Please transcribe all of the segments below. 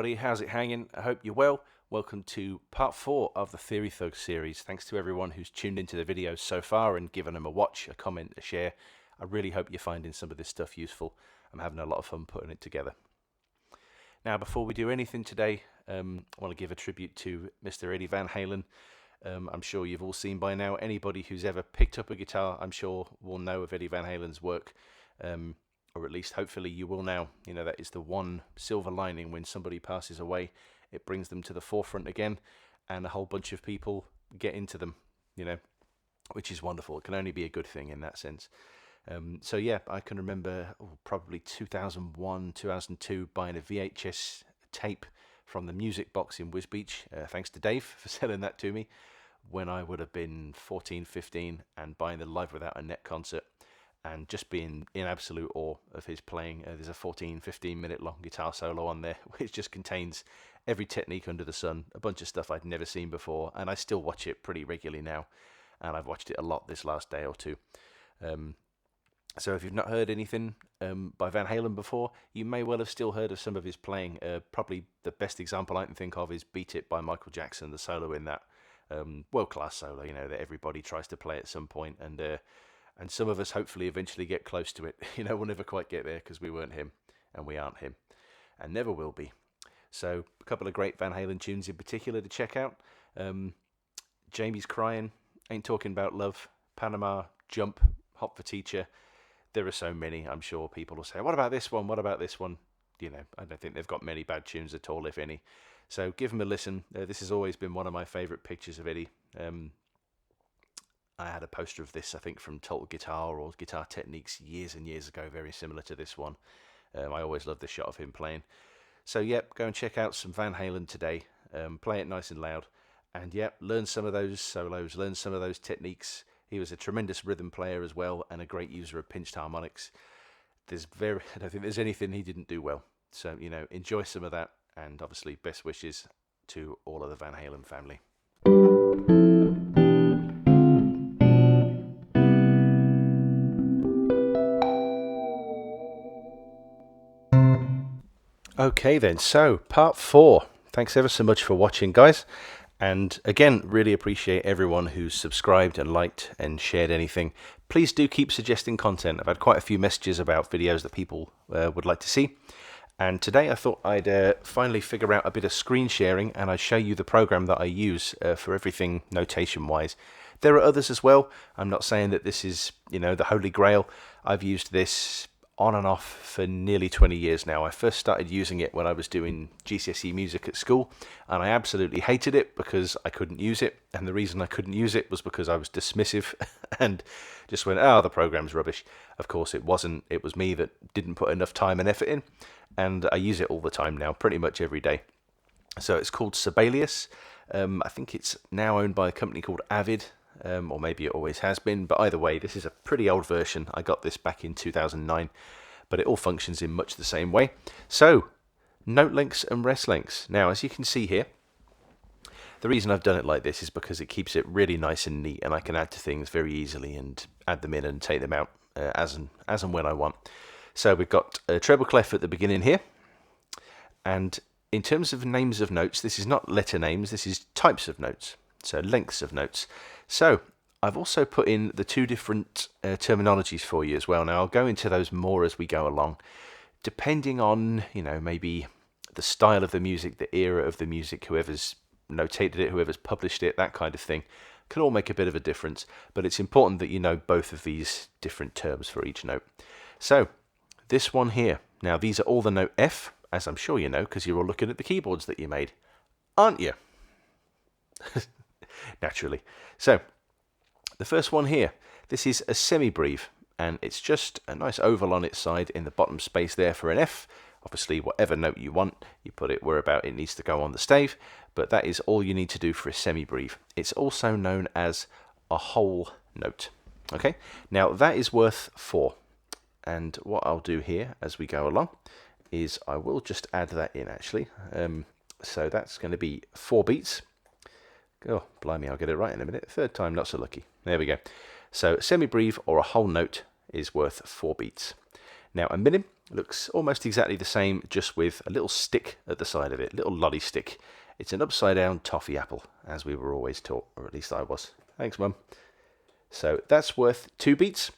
everybody, how's it hanging? I hope you're well. Welcome to part 4 of the Theory ThuggZ series. Thanks to everyone who's tuned into the videos so far and given them a watch, a comment, a share. I really hope you're finding some of this stuff useful. I'm having a lot of fun putting it together. Now, before we do anything today, I want to give a tribute to Mr. Eddie Van Halen. I'm sure you've all seen by now. Anybody who's ever picked up a guitar, I'm sure will know of Eddie Van Halen's work. Or at least hopefully you will now. You know, that is the one silver lining when somebody passes away. It brings them to the forefront again, and a whole bunch of people get into them, you know, which is wonderful. It can only be a good thing in that sense. So yeah, I can remember probably 2001, 2002 buying a VHS tape from the music box in Wisbech. Thanks to Dave for selling that to me when I would have been 14, 15, and buying the Live Without a Net concert. And just being in absolute awe of his playing. There's a 14-15 minute long guitar solo on there, which just contains every technique under the sun, a bunch of stuff I'd never seen before, and I still watch it pretty regularly now, and I've watched it a lot this last day or two. So if you've not heard anything by Van Halen before, you may well have still heard of some of his playing. Probably the best example I can think of is Beat It by Michael Jackson, the solo in that. World-class solo, you know, that everybody tries to play at some point, and some of us hopefully eventually get close to it. You know, we'll never quite get there because we weren't him, and we aren't him, and never will be. So a couple of great Van Halen tunes in particular to check out. Jamie's Crying, Ain't Talking About Love, Panama, Jump, Hot for Teacher. There are so many. I'm sure people will say, what about this one? What about this one? You know, I don't think they've got many bad tunes at all, if any. So give them a listen. This has always been one of my favourite pictures of Eddie. I had a poster of this, I think, from Total Guitar or Guitar Techniques years and years ago, very similar to this one. I always loved the shot of him playing. So, yep, go and check out some Van Halen today. Play it nice and loud. And, yep, learn some of those solos, learn some of those techniques. He was a tremendous rhythm player as well and a great user of pinched harmonics. I don't think there's anything he didn't do well. So, you know, enjoy some of that. And, obviously, best wishes to all of the Van Halen family. Okay then, so part 4. Thanks ever so much for watching, guys. And again, really appreciate everyone who's subscribed and liked and shared anything. Please do keep suggesting content. I've had quite a few messages about videos that people would like to see. And today I thought I'd finally figure out a bit of screen sharing, and I'd show you the program that I use for everything notation-wise. There are others as well. I'm not saying that this is, you know, the holy grail. I've used this on and off for nearly 20 years now. I first started using it when I was doing GCSE music at school, and I absolutely hated it because I couldn't use it, and the reason I couldn't use it was because I was dismissive and just went, oh, the program's rubbish. Of course it wasn't. It was me that didn't put enough time and effort in, and I use it all the time now, pretty much every day. So it's called Sibelius. I think it's now owned by a company called Avid, or maybe it always has been, but either way, this is a pretty old version. I got this back in 2009, but it all functions in much the same way. So, note lengths and rest lengths. Now, as you can see here, the reason I've done it like this is because it keeps it really nice and neat, and I can add to things very easily and add them in and take them out as and when I want. So we've got a treble clef at the beginning here, and in terms of names of notes, this is not letter names, this is types of notes, so lengths of notes. So I've also put in the two different terminologies for you as well. Now I'll go into those more as we go along, depending on, you know, maybe the style of the music, the era of the music, whoever's notated it, whoever's published it, that kind of thing, can all make a bit of a difference. But it's important that you know both of these different terms for each note. So this one here, now these are all the note F, as I'm sure you know, because you're all looking at the keyboards that you made, aren't you? Naturally. So, the first one here, this is a semi-breve, and it's just a nice oval on its side in the bottom space there for an F. Obviously, whatever note you want, you put it whereabout it needs to go on the stave, but that is all you need to do for a semi-breve. It's also known as a whole note. Okay, now that is worth 4, and what I'll do here as we go along is I will just add that in actually. So that's going to be 4 beats. Oh, blimey, I'll get it right in a minute. Third time, not so lucky. There we go. So, semi-breve or a whole note is worth 4 beats. Now, a minim Looks almost exactly the same, just with a little stick at the side of it, little lolly stick. It's an upside down toffee apple, as we were always taught, or at least I was. Thanks, Mum. So that's worth 2 beats,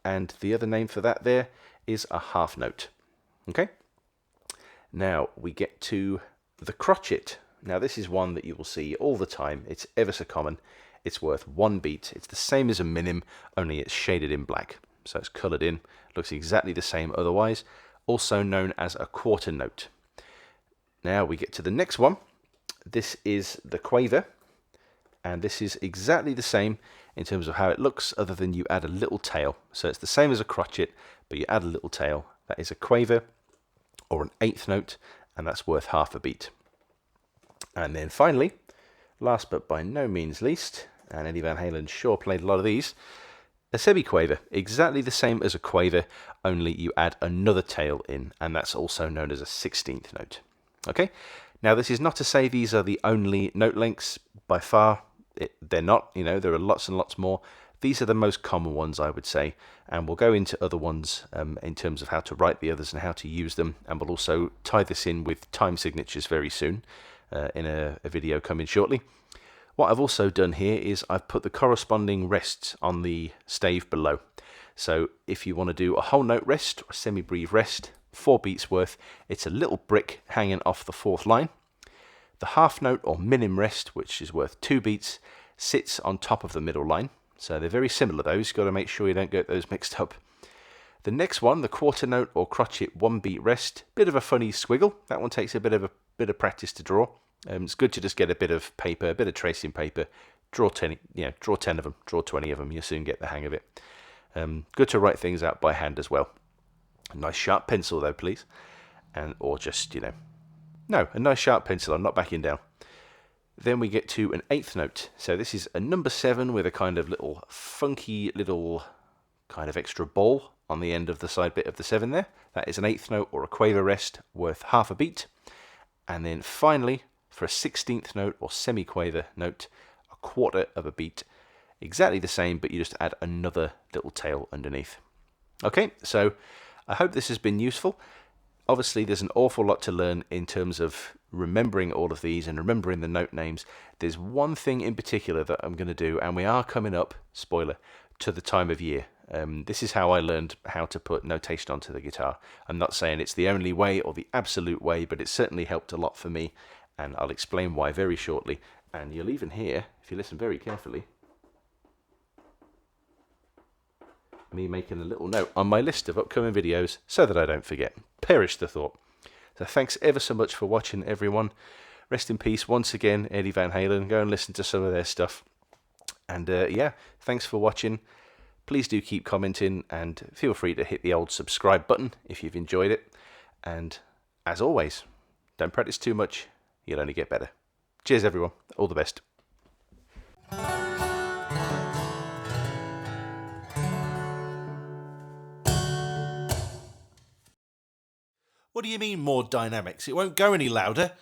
and the other name for that there is a half note. Okay? Now we get to the crotchet. Now this is one that you will see all the time. It's ever so common. It's worth 1 beat. It's the same as a minim, only it's shaded in black. So it's coloured in, looks exactly the same otherwise, also known as a quarter note. Now we get to the next one. This is the quaver, and this is exactly the same in terms of how it looks, other than you add a little tail. So it's the same as a crotchet, but you add a little tail. That is a quaver, or an 1/8 note, and that's worth half a beat. And then finally, last but by no means least, and Eddie Van Halen sure played a lot of these, a semiquaver, exactly the same as a quaver, only you add another tail in, and that's also known as a 16th note. Okay, now this is not to say these are the only note lengths. By far, they're not. You know, there are lots and lots more. These are the most common ones, I would say, and we'll go into other ones in terms of how to write the others and how to use them, and we'll also tie this in with time signatures very soon in a video coming shortly. What I've also done here is I've put the corresponding rests on the stave below. So if you want to do a whole note rest or a semi-breve rest, 4 beats worth, it's a little brick hanging off the 4th line. The half note or minim rest, which is worth 2 beats, sits on top of the middle line. So they're very similar, those. You've got to make sure you don't get those mixed up. The next one, the quarter note or crotchet 1 beat rest, bit of a funny squiggle. That one takes a bit of practice to draw. It's good to just get a bit of paper, a bit of tracing paper, draw 10 of them, draw 20 of them, you'll soon get the hang of it. Good to write things out by hand as well. A nice sharp pencil though, please. Or just, a nice sharp pencil, I'm not backing down. Then we get to an 1/8 note. So this is a number 7 with a kind of little funky little kind of extra ball on the end of the side bit of the 7 there. That is an 1/8 note or a quaver rest worth half a beat. And then finally, for a 16th note or semi-quaver note, a quarter of a beat. Exactly the same, but you just add another little tail underneath. Okay, so I hope this has been useful. Obviously, there's an awful lot to learn in terms of remembering all of these and remembering the note names. There's one thing in particular that I'm going to do, and we are coming up, spoiler, to the time of year. This is how I learned how to put notation onto the guitar. I'm not saying it's the only way or the absolute way, but it certainly helped a lot for me, and I'll explain why very shortly. And you'll even hear, if you listen very carefully, me making a little note on my list of upcoming videos so that I don't forget. Perish the thought. So thanks ever so much for watching, everyone. Rest in peace once again, Eddie Van Halen. Go and listen to some of their stuff. And yeah, thanks for watching. Please do keep commenting, and feel free to hit the old subscribe button if you've enjoyed it. And as always, don't practice too much, you'll only get better. Cheers everyone, all the best. What do you mean more dynamics? It won't go any louder.